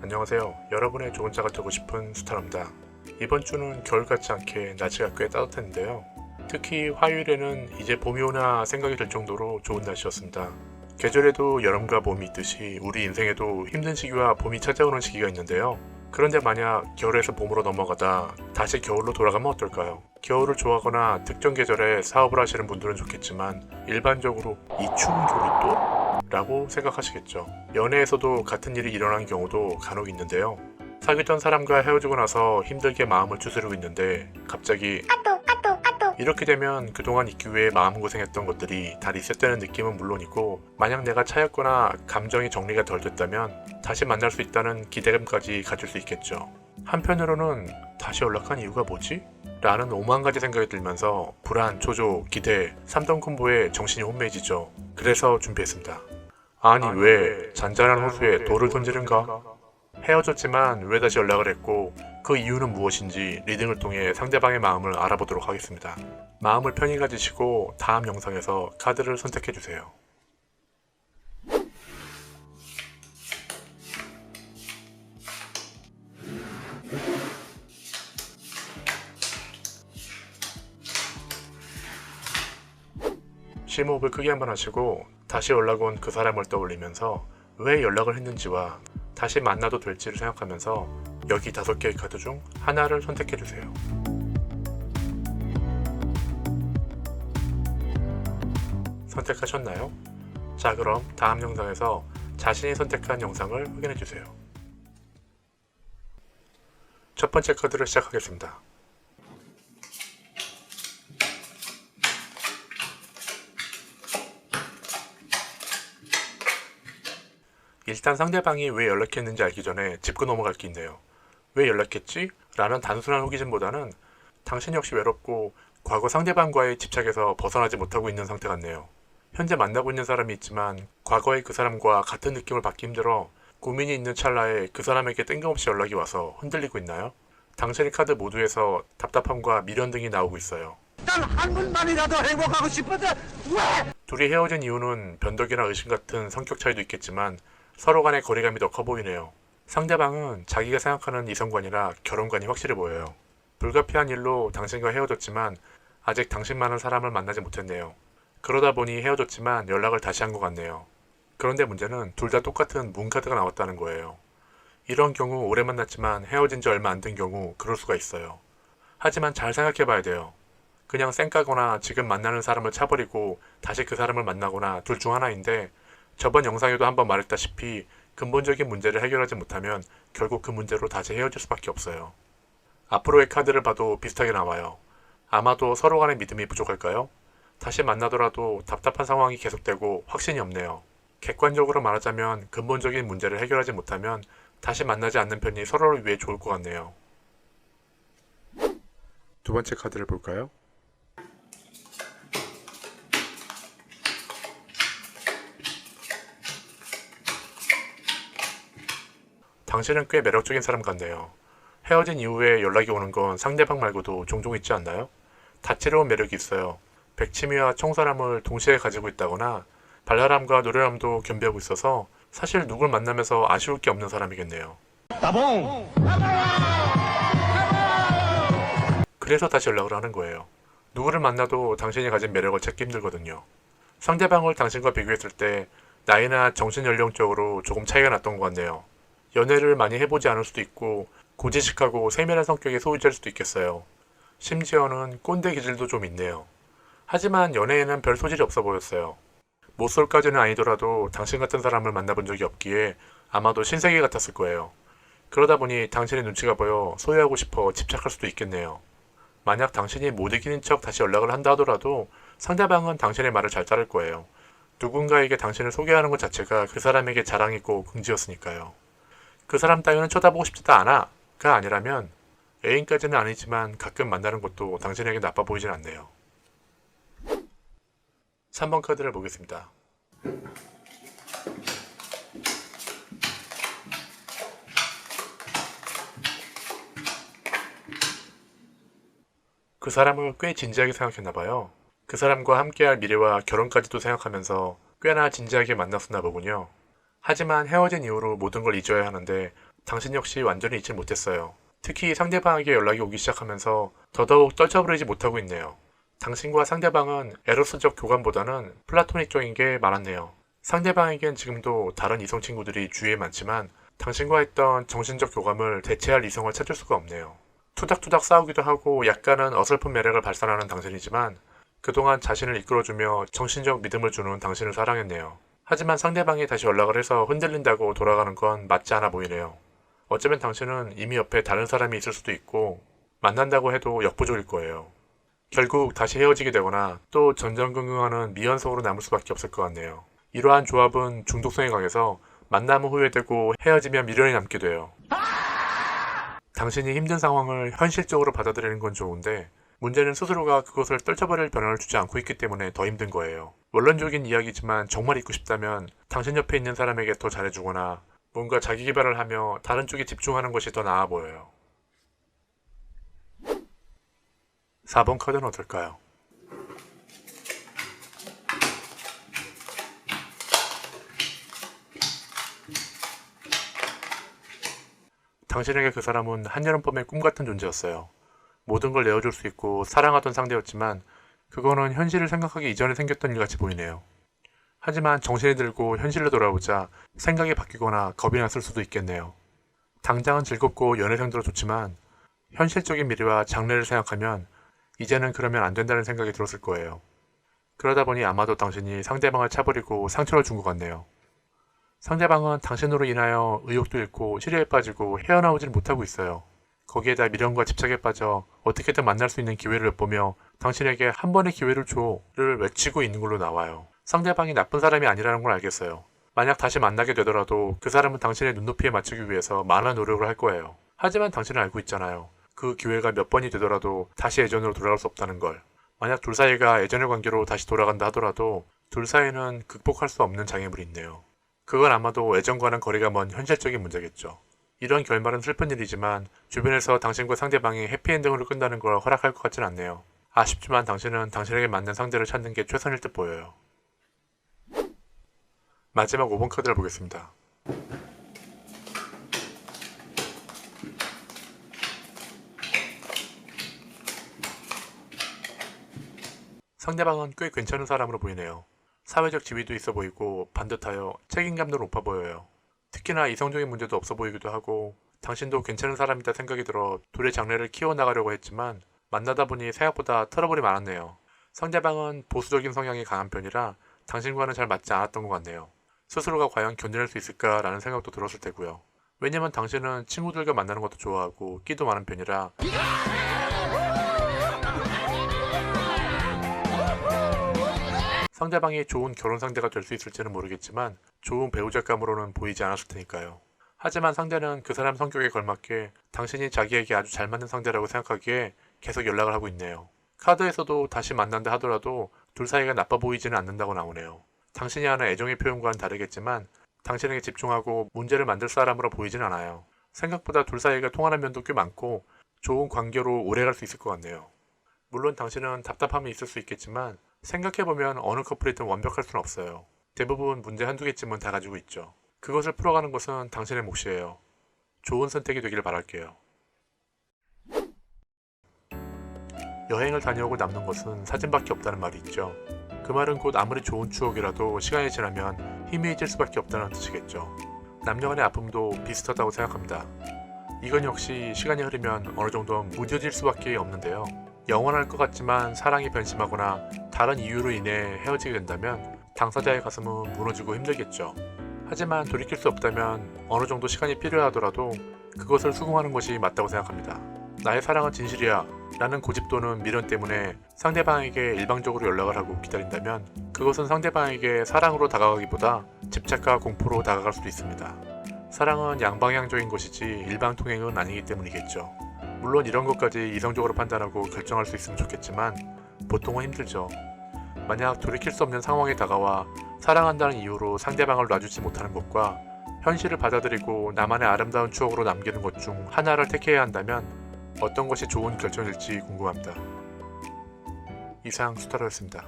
안녕하세요. 여러분의 좋은 자가 되고 싶은 수타로입니다. 이번 주는 겨울 같지 않게 날씨가 꽤 따뜻했는데요. 특히 화요일에는 이제 봄이 오나 생각이 들 정도로 좋은 날씨였습니다. 계절에도 여름과 봄이 있듯이 우리 인생에도 힘든 시기와 봄이 찾아오는 시기가 있는데요. 그런데 만약 겨울에서 봄으로 넘어가다 다시 겨울로 돌아가면 어떨까요? 겨울을 좋아하거나 특정 계절에 사업을 하시는 분들은 좋겠지만 일반적으로 이 추운 겨울이 또? 라고 생각하시겠죠. 연애에서도 같은 일이 일어나는 경우도 간혹 있는데요. 사귀던 사람과 헤어지고 나서 힘들게 마음을 추스르고 있는데 갑자기 이렇게 되면 그동안 있기 위해 마음고생했던 것들이 다 리셋되는 느낌은 물론이고, 만약 내가 차였거나 감정이 정리가 덜 됐다면 다시 만날 수 있다는 기대감까지 가질 수 있겠죠. 한편으로는 다시 연락한 이유가 뭐지? 라는 오만 가지 생각이 들면서 불안, 초조, 기대, 3던 콤보에 정신이 혼미해지죠. 그래서 준비했습니다. 아니 왜 잔잔한 호수에 돌을 던지는가? 헤어졌지만 왜 다시 연락을 했고 그 이유는 무엇인지 리딩을 통해 상대방의 마음을 알아보도록 하겠습니다. 마음을 편히 가지시고 다음 영상에서 카드를 선택해주세요. 심호흡을 크게 한번 하시고 다시 연락 온 그 사람을 떠올리면서 왜 연락을 했는지와 다시 만나도 될지를 생각하면서 여기 5개의 카드 중 하나를 선택해주세요. 선택하셨나요? 자, 그럼 다음 영상에서 자신이 선택한 영상을 확인해주세요. 첫 번째 카드를 시작하겠습니다. 일단 상대방이 왜 연락했는지 알기 전에 짚고 넘어갈 게 있네요. 왜 연락했지? 라는 단순한 호기심보다는 당신 역시 외롭고 과거 상대방과의 집착에서 벗어나지 못하고 있는 상태 같네요. 현재 만나고 있는 사람이 있지만 과거의 그 사람과 같은 느낌을 받기 힘들어 고민이 있는 찰나에 그 사람에게 뜬금없이 연락이 와서 흔들리고 있나요? 당신의 카드 모두에서 답답함과 미련 등이 나오고 있어요. 난 한 번만이라도 행복하고 싶은데 왜? 둘이 헤어진 이유는 변덕이나 의심 같은 성격 차이도 있겠지만 서로 간의 거리감이 더 커 보이네요. 상대방은 자기가 생각하는 이성관이라 결혼관이 확실해 보여요. 불가피한 일로 당신과 헤어졌지만 아직 당신만한 사람을 만나지 못했네요. 그러다 보니 헤어졌지만 연락을 다시 한 것 같네요. 그런데 문제는 둘 다 똑같은 문카드가 나왔다는 거예요. 이런 경우 오래 만났지만 헤어진 지 얼마 안 된 경우 그럴 수가 있어요. 하지만 잘 생각해 봐야 돼요. 그냥 쌩까거나 지금 만나는 사람을 차버리고 다시 그 사람을 만나거나 둘 중 하나인데, 저번 영상에도 한번 말했다시피 근본적인 문제를 해결하지 못하면 결국 그 문제로 다시 헤어질 수밖에 없어요. 앞으로의 카드를 봐도 비슷하게 나와요. 아마도 서로 간의 믿음이 부족할까요? 다시 만나더라도 답답한 상황이 계속되고 확신이 없네요. 객관적으로 말하자면 근본적인 문제를 해결하지 못하면 다시 만나지 않는 편이 서로를 위해 좋을 것 같네요. 두 번째 카드를 볼까요? 당신은 꽤 매력적인 사람 같네요. 헤어진 이후에 연락이 오는 건 상대방 말고도 종종 있지 않나요? 다채로운 매력이 있어요. 백치미와 청사람을 동시에 가지고 있다거나 발랄함과 노련함도 겸비하고 있어서 사실 누굴 만나면서 아쉬울 게 없는 사람이겠네요. 따봉! 그래서 다시 연락을 하는 거예요. 누구를 만나도 당신이 가진 매력을 찾기 힘들거든요. 상대방을 당신과 비교했을 때 나이나 정신연령적으로 조금 차이가 났던 것 같네요. 연애를 많이 해보지 않을 수도 있고 고지식하고 세밀한 성격의 소유자일 수도 있겠어요. 심지어는 꼰대 기질도 좀 있네요. 하지만 연애에는 별 소질이 없어 보였어요. 모쏠까지는 아니더라도 당신 같은 사람을 만나본 적이 없기에 아마도 신세계 같았을 거예요. 그러다 보니 당신의 눈치가 보여 소유하고 싶어 집착할 수도 있겠네요. 만약 당신이 못 이기는 척 다시 연락을 한다 하더라도 상대방은 당신의 말을 잘 따를 거예요. 누군가에게 당신을 소개하는 것 자체가 그 사람에게 자랑이고 긍지였으니까요. 그 사람 따위는 쳐다보고 싶지도 않아 가 아니라면 애인까지는 아니지만 가끔 만나는 것도 당신에게 나빠 보이진 않네요. 3번 카드를 보겠습니다. 그 사람을 꽤 진지하게 생각했나봐요. 그 사람과 함께할 미래와 결혼까지도 생각하면서 꽤나 진지하게 만났었나 보군요. 하지만 헤어진 이후로 모든 걸 잊어야 하는데 당신 역시 완전히 잊지 못했어요. 특히 상대방에게 연락이 오기 시작하면서 더더욱 떨쳐버리지 못하고 있네요. 당신과 상대방은 에로스적 교감보다는 플라토닉적인 게 많았네요. 상대방에겐 지금도 다른 이성 친구들이 주위에 많지만 당신과 했던 정신적 교감을 대체할 이성을 찾을 수가 없네요. 투닥투닥 싸우기도 하고 약간은 어설픈 매력을 발산하는 당신이지만 그동안 자신을 이끌어주며 정신적 믿음을 주는 당신을 사랑했네요. 하지만 상대방이 다시 연락을 해서 흔들린다고 돌아가는 건 맞지 않아 보이네요. 어쩌면 당신은 이미 옆에 다른 사람이 있을 수도 있고 만난다고 해도 역부족일 거예요. 결국 다시 헤어지게 되거나 또 전전긍긍하는 미연속으로 남을 수밖에 없을 것 같네요. 이러한 조합은 중독성이 강해서 만남은 후회되고 헤어지면 미련이 남게 돼요. 당신이 힘든 상황을 현실적으로 받아들이는 건 좋은데 문제는 스스로가 그것을 떨쳐버릴 변화를 주지 않고 있기 때문에 더 힘든 거예요. 원론적인 이야기지만 정말 잊고 싶다면 당신 옆에 있는 사람에게 더 잘해주거나 뭔가 자기 개발을 하며 다른 쪽에 집중하는 것이 더 나아 보여요. 4번 카드는 어떨까요? 당신에게 그 사람은 한여름밤의 꿈 같은 존재였어요. 모든 걸 내어줄 수 있고 사랑하던 상대였지만 그거는 현실을 생각하기 이전에 생겼던 일 같이 보이네요. 하지만 정신이 들고 현실로 돌아오자 생각이 바뀌거나 겁이 났을 수도 있겠네요. 당장은 즐겁고 연애생들도 좋지만 현실적인 미래와 장래를 생각하면 이제는 그러면 안 된다는 생각이 들었을 거예요. 그러다 보니 아마도 당신이 상대방을 차버리고 상처를 준 것 같네요. 상대방은 당신으로 인하여 의욕도 잃고 시련에 빠지고 헤어나오질 못하고 있어요. 거기에다 미련과 집착에 빠져 어떻게든 만날 수 있는 기회를 엿보며 당신에게 한 번의 기회를 줘를 외치고 있는 걸로 나와요. 상대방이 나쁜 사람이 아니라는 걸 알겠어요. 만약 다시 만나게 되더라도 그 사람은 당신의 눈높이에 맞추기 위해서 많은 노력을 할 거예요. 하지만 당신은 알고 있잖아요. 그 기회가 몇 번이 되더라도 다시 예전으로 돌아갈 수 없다는 걸. 만약 둘 사이가 예전의 관계로 다시 돌아간다 하더라도 둘 사이는 극복할 수 없는 장애물이 있네요. 그건 아마도 예전과는 거리가 먼 현실적인 문제겠죠. 이런 결말은 슬픈 일이지만 주변에서 당신과 상대방이 해피엔딩으로 끝나는 걸 허락할 것 같진 않네요. 아쉽지만 당신은 당신에게 맞는 상대를 찾는 게 최선일 듯 보여요. 마지막 5번 카드를 보겠습니다. 상대방은 꽤 괜찮은 사람으로 보이네요. 사회적 지위도 있어 보이고 반듯하여 책임감도 높아 보여요. 특히나 이성적인 문제도 없어 보이기도 하고 당신도 괜찮은 사람이다 생각이 들어 둘의 장래를 키워나가려고 했지만 만나다 보니 생각보다 트러블이 많았네요. 상대방은 보수적인 성향이 강한 편이라 당신과는 잘 맞지 않았던 것 같네요. 스스로가 과연 견뎌낼 수 있을까라는 생각도 들었을 테고요. 왜냐면 당신은 친구들과 만나는 것도 좋아하고 끼도 많은 편이라 상대방이 좋은 결혼 상대가 될 수 있을지는 모르겠지만 좋은 배우자감으로는 보이지 않았을 테니까요. 하지만 상대는 그 사람 성격에 걸맞게 당신이 자기에게 아주 잘 맞는 상대라고 생각하기에 계속 연락을 하고 있네요. 카드에서도 다시 만난다 하더라도 둘 사이가 나빠 보이지는 않는다고 나오네요. 당신이 하는 애정의 표현과는 다르겠지만 당신에게 집중하고 문제를 만들 사람으로 보이진 않아요. 생각보다 둘 사이가 통하는 면도 꽤 많고 좋은 관계로 오래 갈 수 있을 것 같네요. 물론 당신은 답답함이 있을 수 있겠지만 생각해보면 어느 커플이든 완벽할 수는 없어요. 대부분 문제 한두 개쯤은 다 가지고 있죠. 그것을 풀어가는 것은 당신의 몫이에요. 좋은 선택이 되길 바랄게요. 여행을 다녀오고 남는 것은 사진밖에 없다는 말이 있죠. 그 말은 곧 아무리 좋은 추억이라도 시간이 지나면 희미해질 수밖에 없다는 뜻이겠죠. 남녀간의 아픔도 비슷하다고 생각합니다. 이건 역시 시간이 흐르면 어느 정도 무뎌질 수밖에 없는데요. 영원할 것 같지만 사랑이 변심하거나 다른 이유로 인해 헤어지게 된다면 당사자의 가슴은 무너지고 힘들겠죠. 하지만 돌이킬 수 없다면 어느 정도 시간이 필요하더라도 그것을 수긍하는 것이 맞다고 생각합니다. 나의 사랑은 진실이야 라는 고집 또는 미련 때문에 상대방에게 일방적으로 연락을 하고 기다린다면 그것은 상대방에게 사랑으로 다가가기보다 집착과 공포로 다가갈 수도 있습니다. 사랑은 양방향적인 것이지 일방통행은 아니기 때문이겠죠. 물론 이런 것까지 이성적으로 판단하고 결정할 수 있으면 좋겠지만 보통은 힘들죠. 만약 돌이킬 수 없는 상황에 다가와 사랑한다는 이유로 상대방을 놔주지 못하는 것과 현실을 받아들이고 나만의 아름다운 추억으로 남기는 것 중 하나를 택해야 한다면 어떤 것이 좋은 결정일지 궁금합니다. 이상 수타로였습니다.